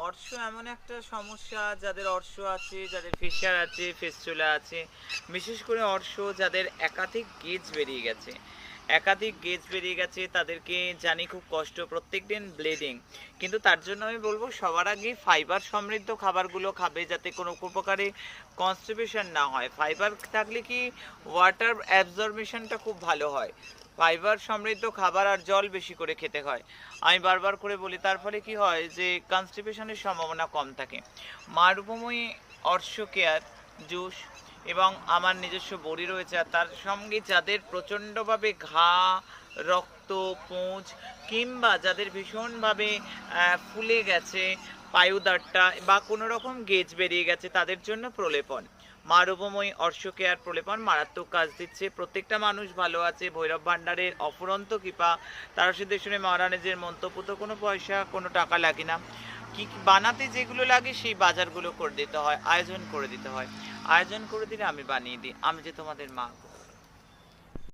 অর্শ এমন একটা সমস্যা, যাদের অর্শ আছে, যাদের ফিশার আছে, ফিস্টুলা আছে, বিশেষ করে অর্শ যাদের একাধিক গেজ বেরিয়ে গেছে, একাধিক গেজ বেরিয়ে গেছে তাদেরকে জানি খুব কষ্ট, প্রত্যেকদিন ব্লিডিং। কিন্তু তার জন্য আমি বলবো সবার আগে ফাইবার সমৃদ্ধ খাবারগুলো খাবে, যাতে কোনো প্রকারে কনস্টিপেশন না হয়। ফাইবার থাকলে কি ওয়াটার অ্যাবজর্বেশনটা খুব ভালো হয়। ফাইবার সমৃদ্ধ খাবার আর জল বেশি করে খেতে হয়, আমি বারবার করে বলি। তার ফলে কি হয় যে কনস্টিপেশনের সম্ভাবনা কম থাকে। মারুভূমি অর্শ কেয়ার জুস এবং আমার নিজস্ব বড়ি রয়েছে, আর তার সঙ্গে যাদের প্রচণ্ডভাবে ঘা, রক্ত, পুঁজ, কিংবা যাদের ভীষণভাবে ফুলে গেছে পায়ুদারটা বা কোনো রকম গেজ বেরিয়ে গেছে, তাদের জন্য প্রলেপন। মারুভূমি অর্শ কেয়ার প্রলেপন মারাত্মক কাজ দিচ্ছে। প্রত্যেকটা মানুষ ভালো আছে, ভৈরব ভাণ্ডারের অফুরন্ত কৃপা, তারা সিদ্ধেশ্বরী মহারানীজের মন্তব্য, তো কোনো পয়সা কোনো টাকা লাগে না। কি কি বানাতে যেগুলো লাগে সেই বাজারগুলো করে দিতে হয়, আয়োজন করে দিতে হয়। আয়োজন করে দিলে আমি বানিয়ে দিই, আমি যে তোমাদের মা গো।